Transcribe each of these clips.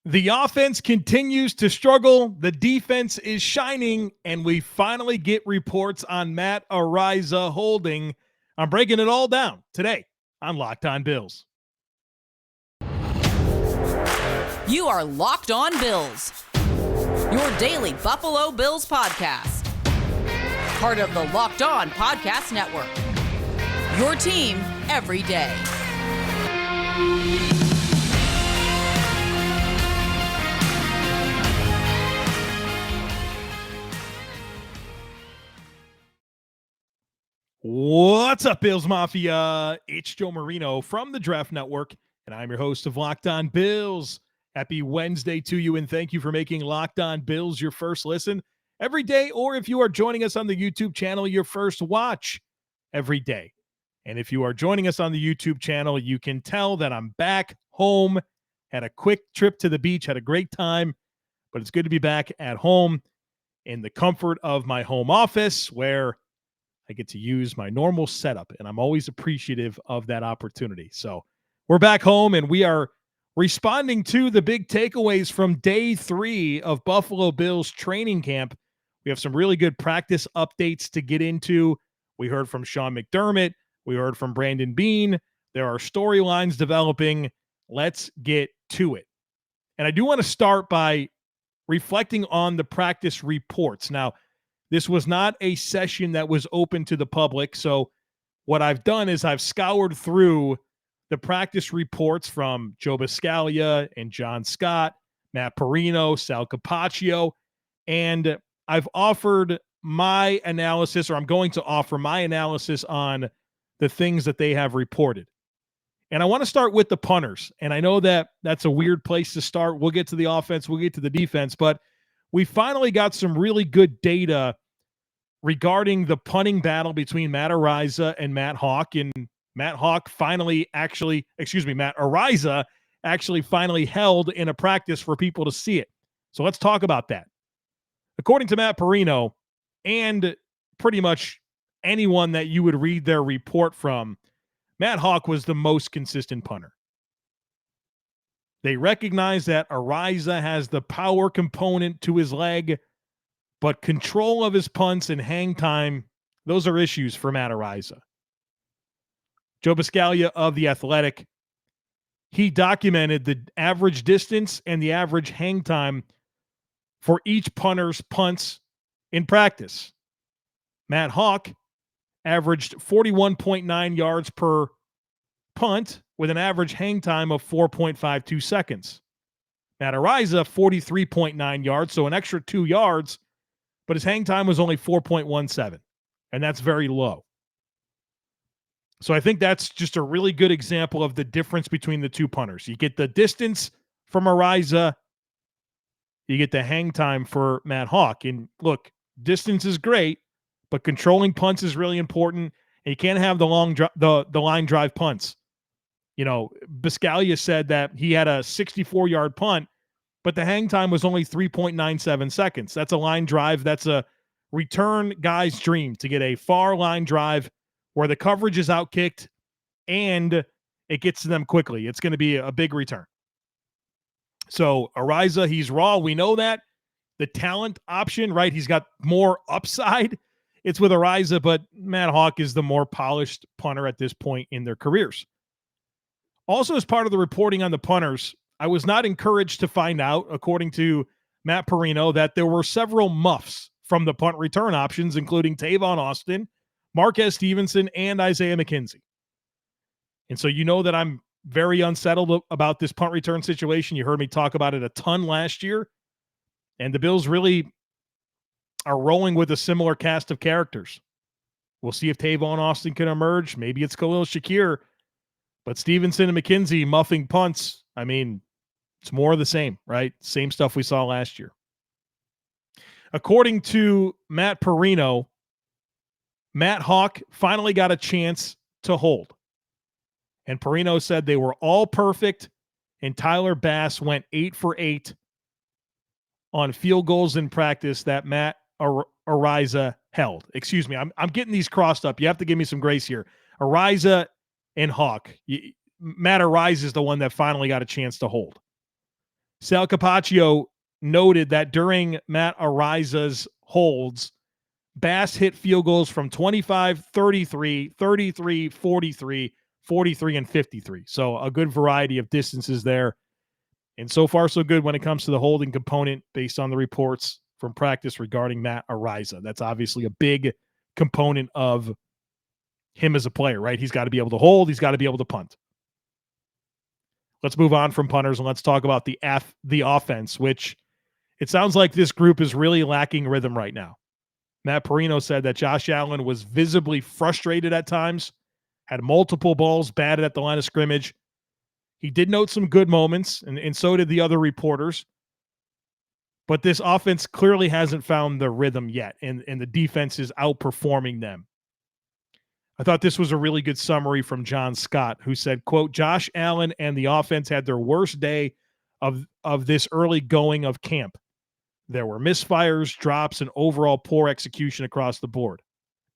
The offense continues to struggle. The defense is shining, and we finally get reports on Matt Araiza holding. I'm breaking it all down today on Locked On Bills. You are Locked On Bills, your daily Buffalo Bills podcast. Part of the Locked On Podcast Network, your team every day. What's up, Bills Mafia? It's Joe Marino from the Draft Network, and I'm your host of Locked On Bills. Happy Wednesday to you, and thank you for making Locked On Bills your first listen every day, or if you are joining us on the YouTube channel, your first watch every day. And if you are joining us on the YouTube channel, you can tell that I'm back home, had a quick trip to the beach, had a great time, but it's good to be back at home in the comfort of my home office where I get to use my normal setup, and I'm always appreciative of that opportunity. So we're back home, and we are responding to the big takeaways from day 3 of Buffalo Bills training camp. We have some really good practice updates to get into. We heard from Sean McDermott. We heard from Brandon Beane. There are storylines developing. Let's get to it. And I do want to start by reflecting on the practice reports. Now, this was not a session that was open to the public. So what I've done is I've scoured through the practice reports from Joe Buscaglia and John Scott, Matt Marino, Sal Capaccio, and I've offered my analysis, or I'm going to offer my analysis on the things that they have reported. And I want to start with the punters. And I know that that's a weird place to start. We'll get to the offense, we'll get to the defense, but we finally got some really good data regarding the punting battle between Matt Araiza and Matt Hawk. And Matt Araiza actually finally held in a practice for people to see it. So let's talk about that. According to Matt Marino and pretty much anyone that you would read their report from, Matt Hawk was the most consistent punter. They recognize that Araiza has the power component to his leg, but control of his punts and hang time, those are issues for Matt Araiza. Joe Buscaglia of The Athletic, he documented the average distance and the average hang time for each punter's punts in practice. Matt Hawk averaged 41.9 yards per punt with an average hang time of 4.52 seconds. Matt Araiza, 43.9 yards, so an extra 2 yards, but his hang time was only 4.17, and that's very low. So I think that's just a really good example of the difference between the two punters. You get the distance from Araiza, you get the hang time for Matt Hawk. And look, distance is great, but controlling punts is really important. And you can't have the line drive punts. You know, Buscaglia said that he had a 64-yard punt, but the hang time was only 3.97 seconds. That's a line drive. That's a return guy's dream, to get a far line drive where the coverage is outkicked and it gets to them quickly. It's going to be a big return. So Araiza, he's raw. We know that. The talent option, right? He's got more upside. It's with Araiza, but Matt Hawk is the more polished punter at this point in their careers. Also, as part of the reporting on the punters, I was not encouraged to find out, according to Matt Marino, that there were several muffs from the punt return options, including Tavon Austin, Marquez Stevenson, and Isaiah McKenzie. And so you know that I'm very unsettled about this punt return situation. You heard me talk about it a ton last year. And the Bills really are rolling with a similar cast of characters. We'll see if Tavon Austin can emerge. Maybe it's Khalil Shakir. But Stevenson and McKenzie muffing punts, I mean, it's more of the same, right? Same stuff we saw last year. According to Matt Marino, Matt Hawk finally got a chance to hold. And Marino said they were all perfect, and Tyler Bass went 8 for 8 on field goals in practice that Matt Araiza held. Excuse me, I'm getting these crossed up. You have to give me some grace here. Araiza and Hawk. Matt Araiza is the one that finally got a chance to hold. Sal Capaccio noted that during Matt Ariza's holds, Bass hit field goals from 25, 33, 33, 43, 43, and 53. So a good variety of distances there. And so far, so good when it comes to the holding component based on the reports from practice regarding Matt Ariza. That's obviously a big component of him as a player, right? He's got to be able to hold. He's got to be able to punt. Let's move on from punters and let's talk about the offense, which it sounds like this group is really lacking rhythm right now. Matt Marino said that Josh Allen was visibly frustrated at times, had multiple balls batted at the line of scrimmage. He did note some good moments, and so did the other reporters. But this offense clearly hasn't found the rhythm yet, and the defense is outperforming them. I thought this was a really good summary from John Scott, who said, quote, Josh Allen and the offense had their worst day of this early going of camp. There were misfires, drops, and overall poor execution across the board.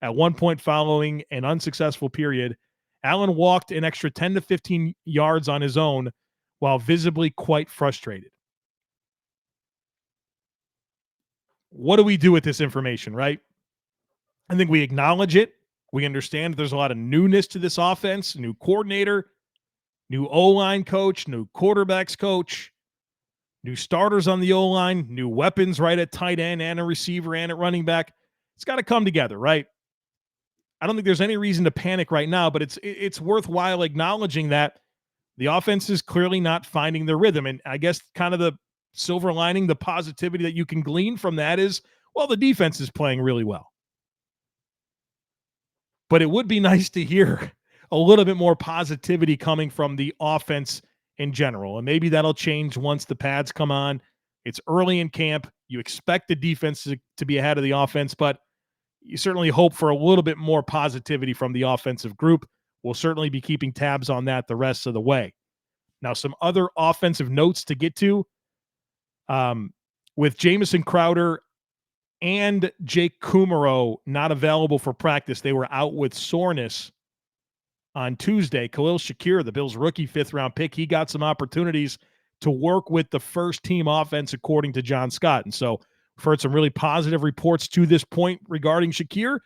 At one point following an unsuccessful period, Allen walked an extra 10 to 15 yards on his own while visibly quite frustrated. What do we do with this information, right? I think we acknowledge it. We understand there's a lot of newness to this offense, new coordinator, new O-line coach, new quarterbacks coach, new starters on the O-line, new weapons right at tight end and a receiver and at running back. It's got to come together, right? I don't think there's any reason to panic right now, but it's worthwhile acknowledging that the offense is clearly not finding their rhythm. And I guess kind of the silver lining, the positivity that you can glean from that is, well, the defense is playing really well. But it would be nice to hear a little bit more positivity coming from the offense in general. And maybe that'll change once the pads come on. It's early in camp. You expect the defense to be ahead of the offense, but you certainly hope for a little bit more positivity from the offensive group. We'll certainly be keeping tabs on that the rest of the way. Now, some other offensive notes to get to. With Jamison Crowder and Jake Kumaro not available for practice, they were out with soreness on Tuesday. Khalil Shakir, the Bills' rookie fifth-round pick, he got some opportunities to work with the first-team offense, according to John Scott. And so we've heard some really positive reports to this point regarding Shakir,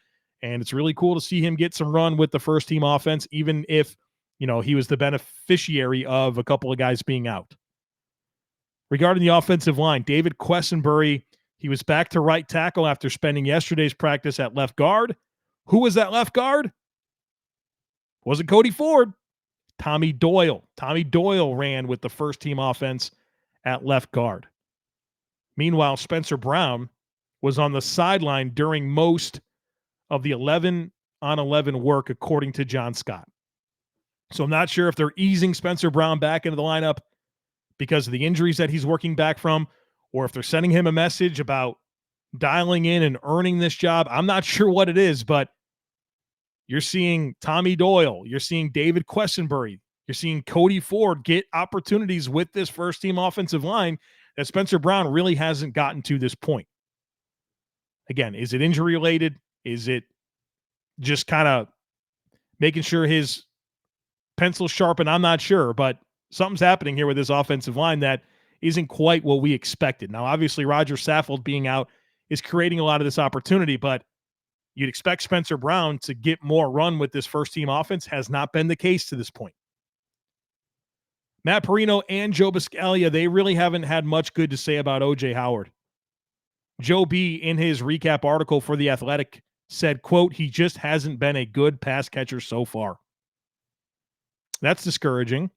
and it's really cool to see him get some run with the first-team offense, even if, he was the beneficiary of a couple of guys being out. Regarding the offensive line, David Quessenberry, he was back to right tackle after spending yesterday's practice at left guard. Who was that left guard? Wasn't Cody Ford. Tommy Doyle. Tommy Doyle ran with the first-team offense at left guard. Meanwhile, Spencer Brown was on the sideline during most of the 11-on-11 work, according to John Scott. So I'm not sure if they're easing Spencer Brown back into the lineup because of the injuries that he's working back from, or if they're sending him a message about dialing in and earning this job. I'm not sure what it is, but you're seeing Tommy Doyle, you're seeing David Quessenberry, you're seeing Cody Ford get opportunities with this first-team offensive line that Spencer Brown really hasn't gotten to this point. Again, is it injury-related? Is it just kind of making sure his pencil's sharpened? I'm not sure, but something's happening here with this offensive line that isn't quite what we expected. Now, obviously, Roger Saffold being out is creating a lot of this opportunity, but you'd expect Spencer Brown to get more run with this first-team offense. Has not been the case to this point. Matt Marino and Joe Buscaglia, they really haven't had much good to say about O.J. Howard. Joe B., in his recap article for The Athletic, said, quote, he just hasn't been a good pass catcher so far. That's discouraging.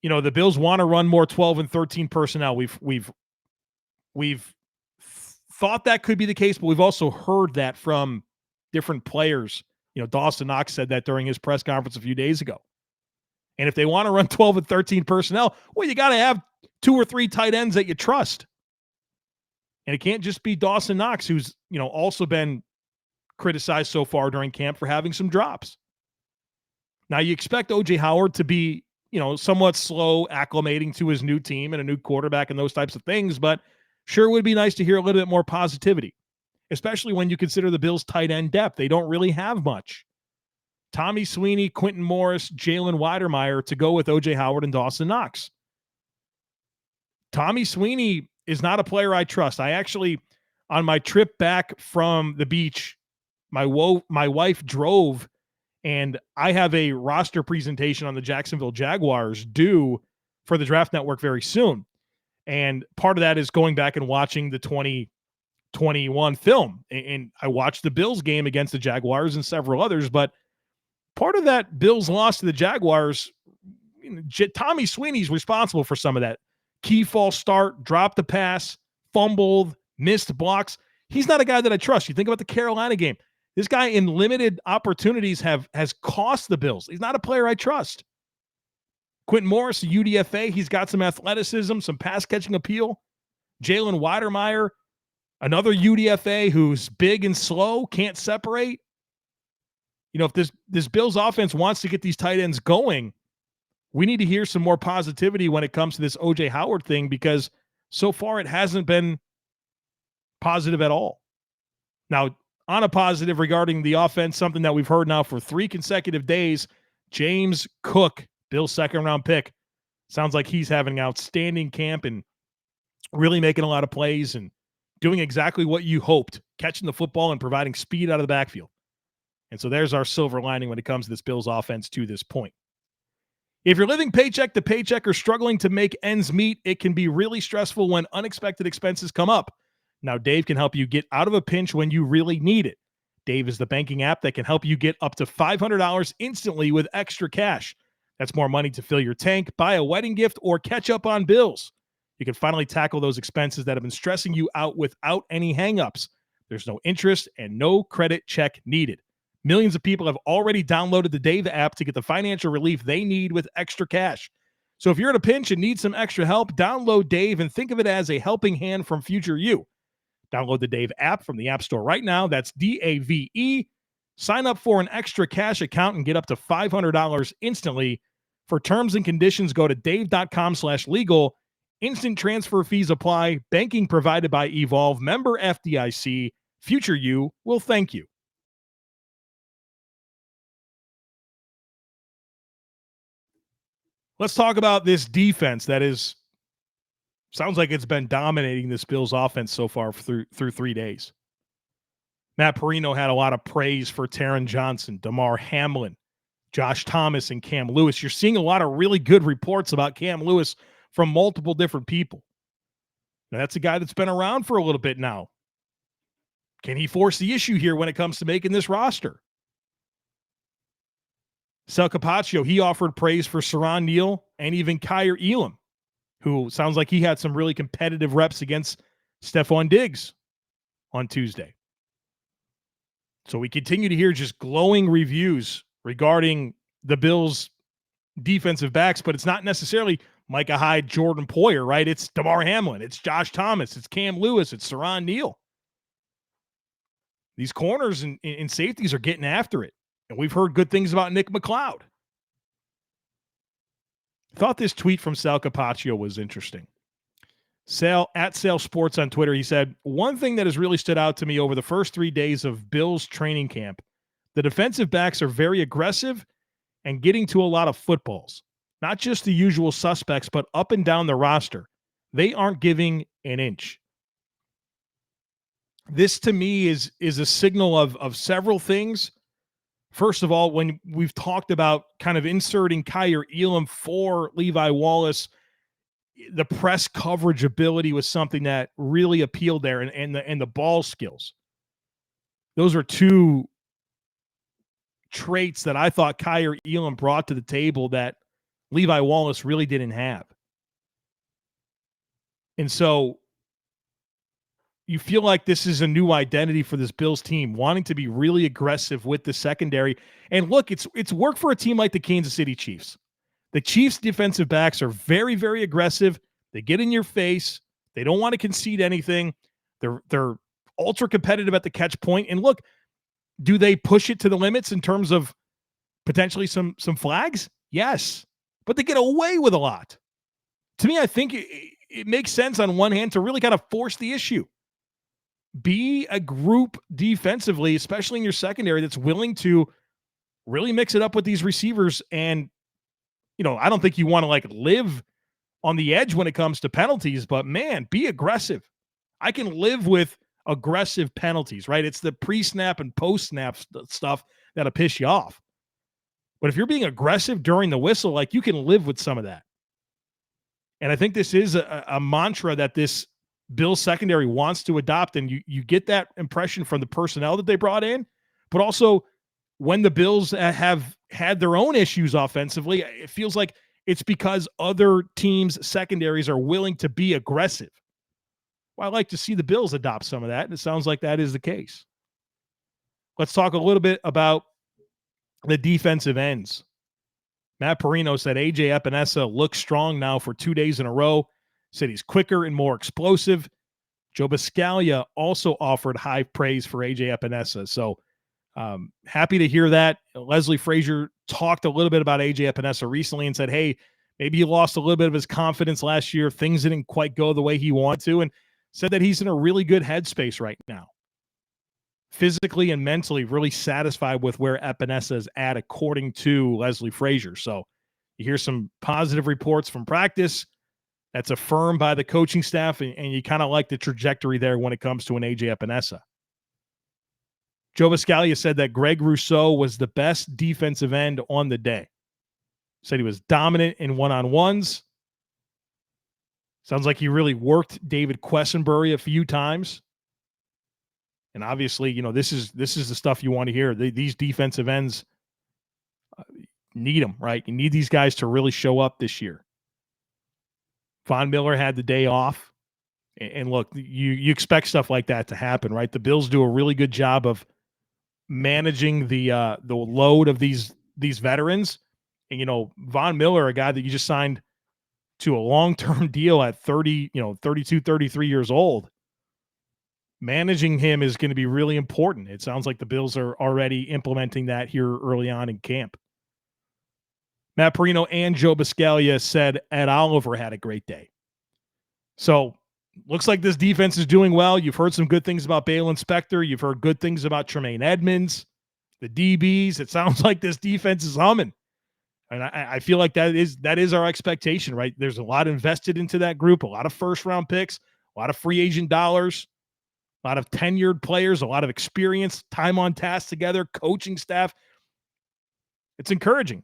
The Bills want to run more 12 and 13 personnel. We've thought that could be the case, but we've also heard that from different players. Dawson Knox said that during his press conference a few days ago. And if they want to run 12 and 13 personnel, well, you got to have 2 or 3 tight ends that you trust. And it can't just be Dawson Knox, who's, also been criticized so far during camp for having some drops. Now, you expect O.J. Howard to be, somewhat slow acclimating to his new team and a new quarterback and those types of things, but sure would be nice to hear a little bit more positivity, especially when you consider the Bills' tight end depth. They don't really have much. Tommy Sweeney, Quentin Morris, Jalen Weidermeyer to go with O.J. Howard and Dawson Knox. Tommy Sweeney is not a player I trust. I actually, on my trip back from the beach, my wife drove, and I have a roster presentation on the Jacksonville Jaguars due for the Draft Network very soon. And part of that is going back and watching the 2021 film. And I watched the Bills game against the Jaguars and several others, but part of that Bills loss to the Jaguars, Tommy Sweeney's responsible for some of that. Key false start, dropped the pass, fumbled, missed blocks. He's not a guy that I trust. You think about the Carolina game. This guy in limited opportunities has cost the Bills. He's not a player I trust. Quentin Morris, a UDFA, he's got some athleticism, some pass-catching appeal. Jalen Weidermeyer, another UDFA who's big and slow, can't separate. You know, if this Bills offense wants to get these tight ends going, we need to hear some more positivity when it comes to this O.J. Howard thing, because so far it hasn't been positive at all. Now, on a positive regarding the offense, something that we've heard now for 3 consecutive days, James Cook, Bill's second-round pick, sounds like he's having an outstanding camp and really making a lot of plays and doing exactly what you hoped, catching the football and providing speed out of the backfield. And so there's our silver lining when it comes to this Bills offense to this point. If you're living paycheck to paycheck or struggling to make ends meet, it can be really stressful when unexpected expenses come up. Now, Dave can help you get out of a pinch when you really need it. Dave is the banking app that can help you get up to $500 instantly with extra cash. That's more money to fill your tank, buy a wedding gift, or catch up on bills. You can finally tackle those expenses that have been stressing you out without any hangups. There's no interest and no credit check needed. Millions of people have already downloaded the Dave app to get the financial relief they need with extra cash. So if you're in a pinch and need some extra help, download Dave and think of it as a helping hand from future you. Download the Dave app from the App Store right now. That's DAVE. Sign up for an extra cash account and get up to $500 instantly. For terms and conditions, go to dave.com/legal. Instant transfer fees apply. Banking provided by Evolve. Member FDIC. Future you will thank you. Let's talk about this defense that sounds like it's been dominating this Bills offense so far through 3 days. Matt Marino had a lot of praise for Taron Johnson, Damar Hamlin, Josh Thomas, and Cam Lewis. You're seeing a lot of really good reports about Cam Lewis from multiple different people. Now, that's a guy that's been around for a little bit now. Can he force the issue here when it comes to making this roster? Sal Capaccio, he offered praise for Saron Neal and even Kyer Elam, who sounds like he had some really competitive reps against Stephon Diggs on Tuesday. So we continue to hear just glowing reviews regarding the Bills' defensive backs, but it's not necessarily Micah Hyde, Jordan Poyer, right? It's Damar Hamlin, it's Josh Thomas, it's Cam Lewis, it's Saron Neal. These corners and safeties are getting after it. And we've heard good things about Nick McLeod. I thought this tweet from Sal Capaccio was interesting. Sal Sports on Twitter, he said, one thing that has really stood out to me over the first 3 days of Bills training camp, the defensive backs are very aggressive and getting to a lot of footballs. Not just the usual suspects, but up and down the roster. They aren't giving an inch. This to me is a signal of several things. First of all, when we've talked about kind of inserting Kyer Elam for Levi Wallace, the press coverage ability was something that really appealed there, and the ball skills. Those are two traits that I thought Kyer Elam brought to the table that Levi Wallace really didn't have. And so you feel like this is a new identity for this Bills team, wanting to be really aggressive with the secondary. And look, it's worked for a team like the Kansas City Chiefs. The Chiefs' defensive backs are very, very aggressive. They get in your face. They don't want to concede anything. They're ultra competitive at the catch point. And look, do they push it to the limits in terms of potentially some flags? Yes, but they get away with a lot. To me, I think it makes sense on one hand to really kind of force the issue. Be a group defensively, especially in your secondary, that's willing to really mix it up with these receivers. And, I don't think you want to live on the edge when it comes to penalties, but man, be aggressive. I can live with aggressive penalties, right? It's the pre-snap and post-snap stuff that'll piss you off. But if you're being aggressive during the whistle, like, you can live with some of that. And I think this is a mantra that this Bills secondary wants to adopt, and you get that impression from the personnel that they brought in, but also when the Bills have had their own issues offensively, it feels like it's because other teams' secondaries are willing to be aggressive. Well, I'd like to see the Bills adopt some of that, and it sounds like that is the case. Let's talk a little bit about the defensive ends. Matt Marino said A.J. Epinesa looks strong now for 2 days in a row, said he's quicker and more explosive. Joe Buscaglia also offered high praise for A.J. Epinesa. So happy to hear that. Leslie Frazier talked a little bit about A.J. Epinesa recently and said, hey, maybe he lost a little bit of his confidence last year. Things didn't quite go the way he wanted to, and said that he's in a really good headspace right now. Physically and mentally really satisfied with where Epinesa is at, according to Leslie Frazier. So you hear some positive reports from practice. That's affirmed by the coaching staff, and you kind of like the trajectory there when it comes to an A.J. Epinesa. Joe Buscaglia said that Greg Rousseau was the best defensive end on the day. Said he was dominant in one-on-ones. Sounds like he really worked David Quessenberry a few times. And obviously, this is the stuff you want to hear. These defensive ends need them, right? You need these guys to really show up this year. Von Miller had the day off. And look, you expect stuff like that to happen, right? The Bills do a really good job of managing the load of these veterans. And, Von Miller, a guy that you just signed to a long-term deal at 32, 33 years old, managing him is going to be really important. It sounds like the Bills are already implementing that here early on in camp. Matt Marino and Joe Buscaglia said Ed Oliver had a great day. So looks like this defense is doing well. You've heard some good things about Balen Spector. You've heard good things about Tremaine Edmonds, the DBs. It sounds like this defense is humming. And I feel like that is our expectation, right? There's a lot invested into that group, a lot of first-round picks, a lot of free agent dollars, a lot of tenured players, a lot of experience, time on task together, coaching staff. It's encouraging.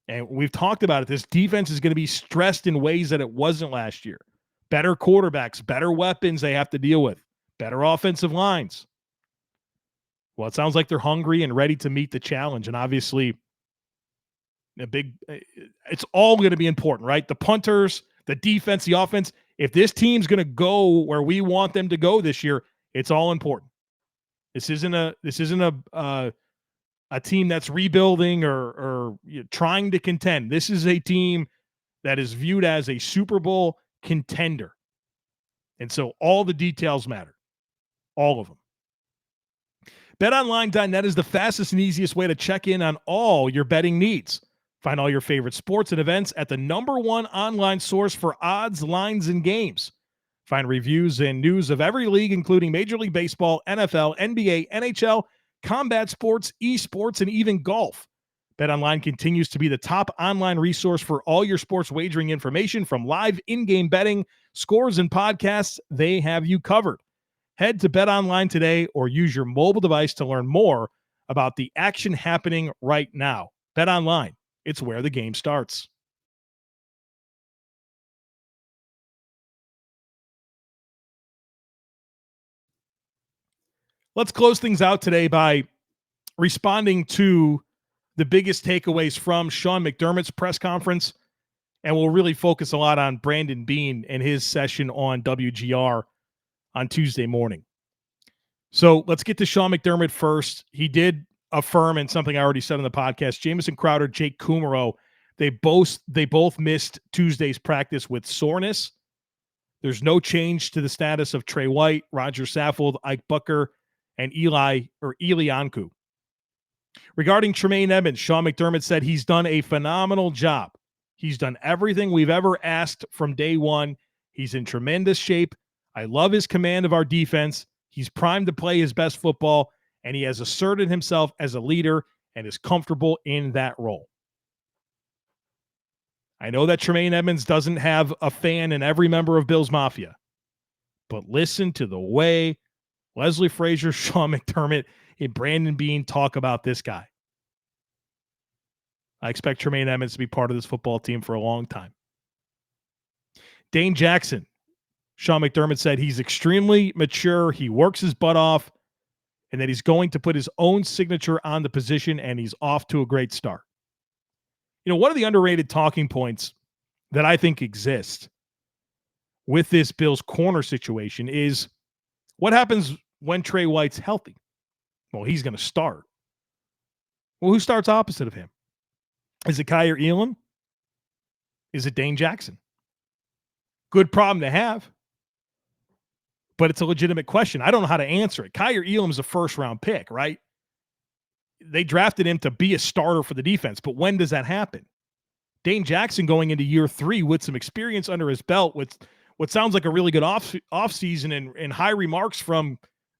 And we've talked about it. This defense is going to be stressed in ways that it wasn't last year. Better quarterbacks, better weapons they have to deal with, better offensive lines. Well, it sounds like they're hungry and ready to meet the challenge. And obviously, it's all going to be important, right? The punters, the defense, the offense. If this team's going to go where we want them to go this year, it's all important. This isn't a team that's rebuilding or trying to contend. This is a team that is viewed as a Super Bowl contender. And so all the details matter. All of them. BetOnline.net is the fastest and easiest way to check in on all your betting needs. Find all your favorite sports and events at the #1 online source for odds, lines, and games. Find reviews and news of every league, including Major League Baseball, NFL, NBA, NHL, combat sports, esports, and even golf. BetOnline continues to be the top online resource for all your sports wagering information, from live in-game betting, scores, and podcasts. They have you covered. Head to BetOnline today or use your mobile device to learn more about the action happening right now. BetOnline. It's where the game starts. Let's close things out today by responding to the biggest takeaways from Sean McDermott's press conference, and we'll really focus a lot on Brandon Beane and his session on WGR on Tuesday morning. So let's get to Sean McDermott first. He did affirm, and something I already said on the podcast, Jamison Crowder, Jake Kumaro, they both missed Tuesday's practice with soreness. There's no change to the status of Trey White, Roger Saffold, Ike Bucker, and Eli Ankou. Regarding Tremaine Edmonds, Sean McDermott said he's done a phenomenal job. He's done everything we've ever asked from day one. He's in tremendous shape. I love his command of our defense. He's primed to play his best football, and he has asserted himself as a leader and is comfortable in that role. I know that Tremaine Edmonds doesn't have a fan in every member of Bills Mafia, but listen to the way Leslie Frazier, Sean McDermott, and Brandon Beane talk about this guy. I expect Tremaine Edmonds to be part of this football team for a long time. Dane Jackson, Sean McDermott said he's extremely mature. He works his butt off, and that he's going to put his own signature on the position, and he's off to a great start. You know, one of the underrated talking points that I think exists with this Bills corner situation is what happens when Trey White's healthy? Well, he's going to start. Well, who starts opposite of him? Is it Kaiir Elam? Is it Dane Jackson? Good problem to have, but it's a legitimate question. I don't know how to answer it. Kaiir Elam is a first-round pick, right? They drafted him to be a starter for the defense, but when does that happen? Dane Jackson going into year 3 with some experience under his belt with what sounds like a really good offseason and high remarks from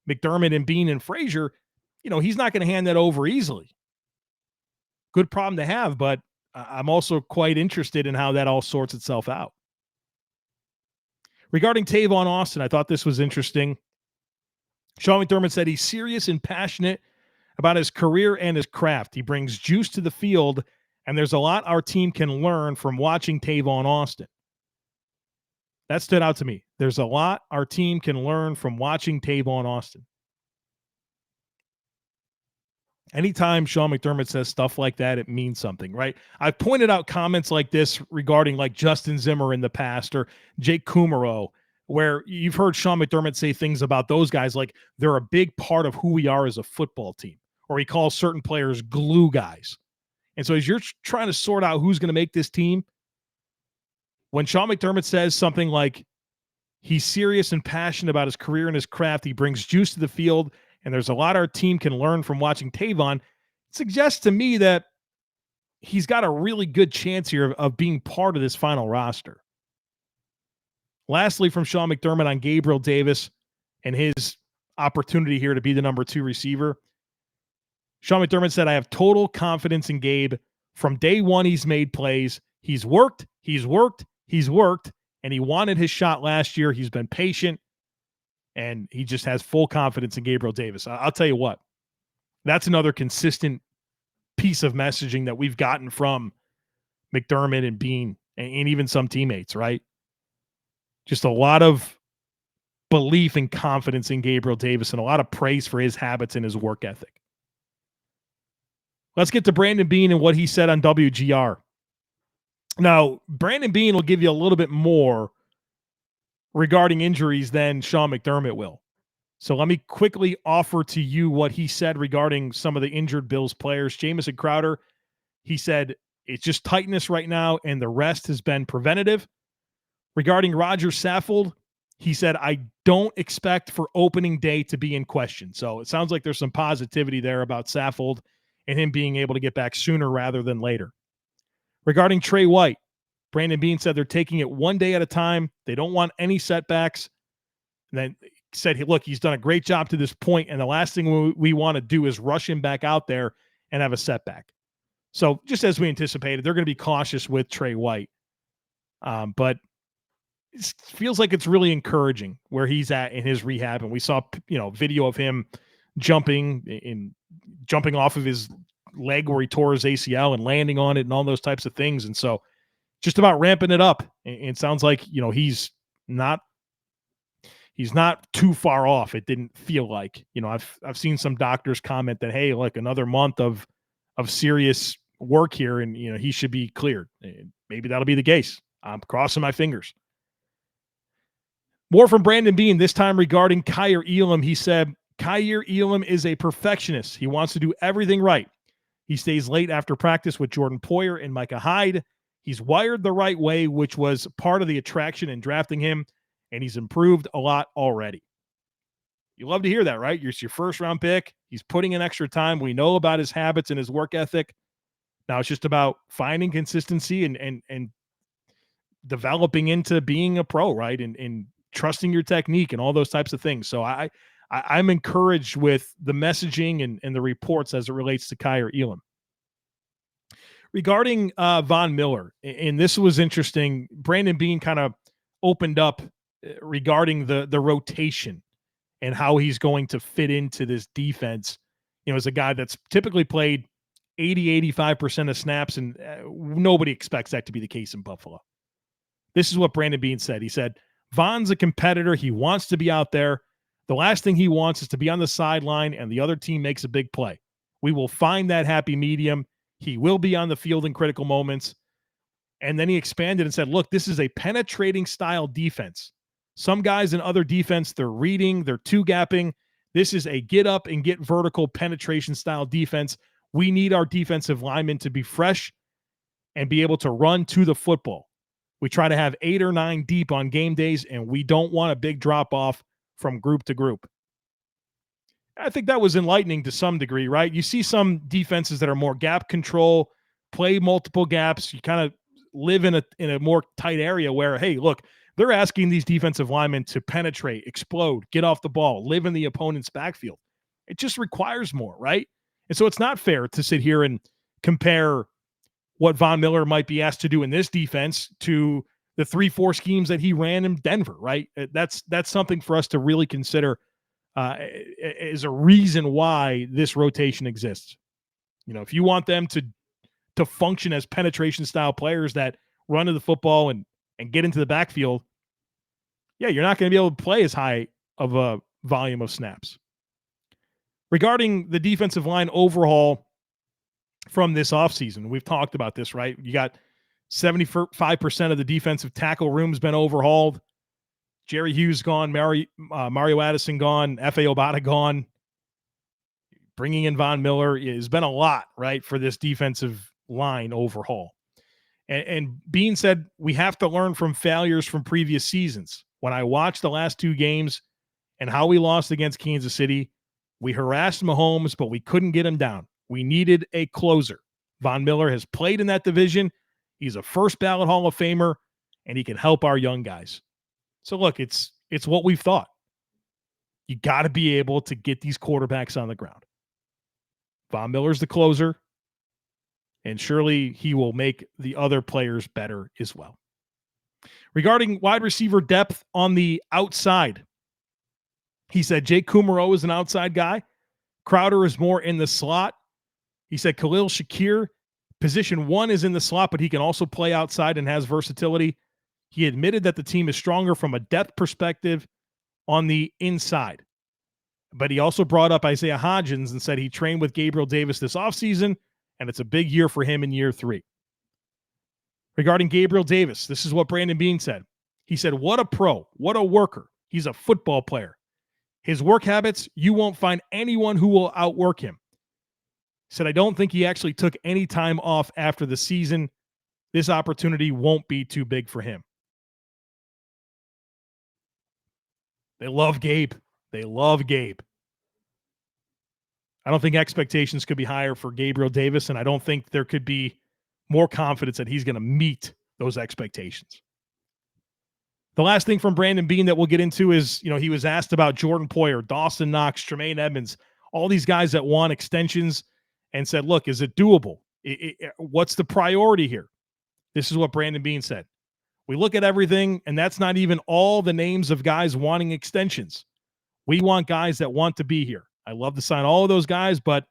McDermott and Beane and Frazier, you know, he's not going to hand that over easily. Good problem to have, but I'm also quite interested in how that all sorts itself out. Regarding Tavon Austin, I thought this was interesting. Sean McDermott said he's serious and passionate about his career and his craft. He brings juice to the field, and there's a lot our team can learn from watching Tavon Austin. That stood out to me. There's a lot our team can learn from watching Tavon Austin. Anytime Sean McDermott says stuff like that, it means something, right? I've pointed out comments like this regarding like Justin Zimmer in the past or Jake Kumaro, where you've heard Sean McDermott say things about those guys like they're a big part of who we are as a football team, or he calls certain players glue guys. And so as you're trying to sort out who's going to make this team, when Sean McDermott says something like he's serious and passionate about his career and his craft, he brings juice to the field, and there's a lot our team can learn from watching Tavon, it suggests to me that he's got a really good chance here of being part of this final roster. Lastly, from Sean McDermott on Gabriel Davis and his opportunity here to be the number 2 receiver, Sean McDermott said, I have total confidence in Gabe. From day one, he's made plays. He's worked, and he wanted his shot last year. He's been patient, and he just has full confidence in Gabriel Davis. I'll tell you what, that's another consistent piece of messaging that we've gotten from McDermott and Beane and even some teammates, right? Just a lot of belief and confidence in Gabriel Davis and a lot of praise for his habits and his work ethic. Let's get to Brandon Beane and what he said on WGR. Now, Brandon Beane will give you a little bit more regarding injuries than Sean McDermott will. So let me quickly offer to you what he said regarding some of the injured Bills players. Jamison Crowder, he said, it's just tightness right now, and the rest has been preventative. Regarding Roger Saffold, he said, I don't expect for opening day to be in question. So it sounds like there's some positivity there about Saffold and him being able to get back sooner rather than later. Regarding Trey White, Brandon Beane said they're taking it one day at a time. They don't want any setbacks. And then said, hey, look, he's done a great job to this point, and the last thing we want to do is rush him back out there and have a setback. So just as we anticipated, they're going to be cautious with Trey White. But it feels like it's really encouraging where he's at in his rehab. And we saw, video of him jumping off of his leg where he tore his ACL and landing on it and all those types of things. And so just about ramping it up. And it sounds like, he's not too far off. It didn't feel like, I've seen some doctors comment that, hey, like another month of serious work here and, he should be cleared. And maybe that'll be the case. I'm crossing my fingers. More from Brandon Beane, this time regarding Kaiir Elam. He said, Kaiir Elam is a perfectionist. He wants to do everything right. He stays late after practice with Jordan Poyer and Micah Hyde. He's wired the right way, which was part of the attraction in drafting him, and he's improved a lot already. You love to hear that, right? You're your first-round pick. He's putting in extra time. We know about his habits and his work ethic. Now it's just about finding consistency and developing into being a pro, right? And trusting your technique and all those types of things. So I'm encouraged with the messaging and the reports as it relates to Kaiir Elam. Regarding Von Miller, and this was interesting, Brandon Beane kind of opened up regarding the rotation and how he's going to fit into this defense. As a guy that's typically played 85% of snaps, and nobody expects that to be the case in Buffalo. This is what Brandon Beane said. He said, Von's a competitor. He wants to be out there. The last thing he wants is to be on the sideline and the other team makes a big play. We will find that happy medium. He will be on the field in critical moments. And then he expanded and said, look, this is a penetrating style defense. Some guys in other defense, they're reading, they're two-gapping. This is a get up and get vertical penetration style defense. We need our defensive linemen to be fresh and be able to run to the football. We try to have 8 or 9 deep on game days, and we don't want a big drop-off from group to group. I think that was enlightening to some degree, right? You see some defenses that are more gap control, play multiple gaps. You kind of live in a more tight area where, hey, look, they're asking these defensive linemen to penetrate, explode, get off the ball, live in the opponent's backfield. It just requires more, right? And so it's not fair to sit here and compare what Von Miller might be asked to do in this defense to the 3-4 schemes that he ran in Denver, right? That's something for us to really consider as a reason why this rotation exists. If you want them to function as penetration style players that run to the football and get into the backfield, you're not going to be able to play as high of a volume of snaps. Regarding the defensive line overhaul from this offseason, we've talked about this, right? You got 75% of the defensive tackle room's been overhauled. Jerry Hughes gone, Mario Addison gone, F.A. Obata gone. Bringing in Von Miller has been a lot, right, for this defensive line overhaul. And Beane said, we have to learn from failures from previous seasons. When I watched the last 2 games and how we lost against Kansas City, we harassed Mahomes, but we couldn't get him down. We needed a closer. Von Miller has played in that division. He's a first ballot Hall of Famer, and he can help our young guys. So look, it's what we've thought. You got to be able to get these quarterbacks on the ground. Von Miller's the closer, and surely he will make the other players better as well. Regarding wide receiver depth on the outside, he said Jake Kumerow is an outside guy. Crowder is more in the slot. He said Khalil Shakir, position 1 is in the slot, but he can also play outside and has versatility. He admitted that the team is stronger from a depth perspective on the inside. But he also brought up Isaiah Hodgins and said he trained with Gabriel Davis this offseason, and it's a big year for him in year 3. Regarding Gabriel Davis, this is what Brandon Beane said. He said, what a pro, what a worker. He's a football player. His work habits, you won't find anyone who will outwork him. He said, I don't think he actually took any time off after the season. This opportunity won't be too big for him. They love Gabe. They love Gabe. I don't think expectations could be higher for Gabriel Davis, and I don't think there could be more confidence that he's going to meet those expectations. The last thing from Brandon Beane that we'll get into is, he was asked about Jordan Poyer, Dawson Knox, Tremaine Edmonds, all these guys that want extensions, and said, look, is it doable? What's the priority here? This is what Brandon Beane said. We look at everything, and that's not even all the names of guys wanting extensions. We want guys that want to be here. I love to sign all of those guys, but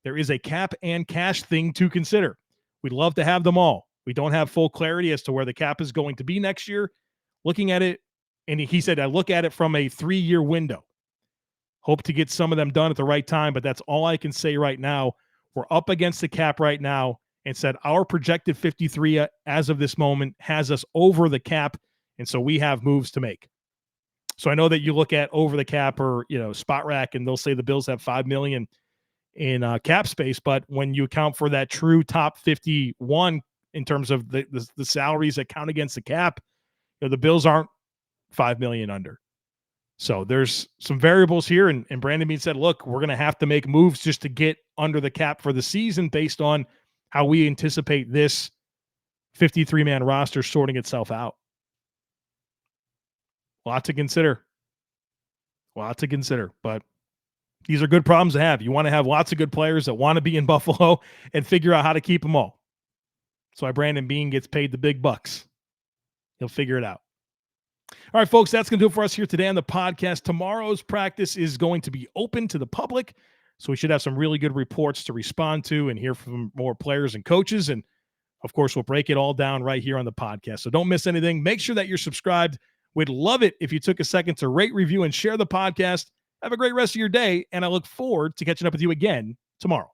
there is a cap and cash thing to consider. We'd love to have them all. We don't have full clarity as to where the cap is going to be next year. Looking at it, and he said, I look at it from a 3-year window. Hope to get some of them done at the right time, but that's all I can say right now. We're up against the cap right now, and said our projected 53 as of this moment has us over the cap, and so we have moves to make. So I know that you look at over the cap or spot rack, and they'll say the Bills have $5 million in cap space, but when you account for that true top 51 in terms of the salaries that count against the cap, the Bills aren't $5 million under. So there's some variables here, and Brandon Beane said, look, we're going to have to make moves just to get under the cap for the season based on how we anticipate this 53-man roster sorting itself out. Lot to consider. But these are good problems to have. You want to have lots of good players that want to be in Buffalo and figure out how to keep them all. That's why Brandon Beane gets paid the big bucks. He'll figure it out. All right, folks, that's going to do it for us here today on the podcast. Tomorrow's practice is going to be open to the public, so we should have some really good reports to respond to and hear from more players and coaches. And, of course, we'll break it all down right here on the podcast. So don't miss anything. Make sure that you're subscribed. We'd love it if you took a second to rate, review, and share the podcast. Have a great rest of your day, and I look forward to catching up with you again tomorrow.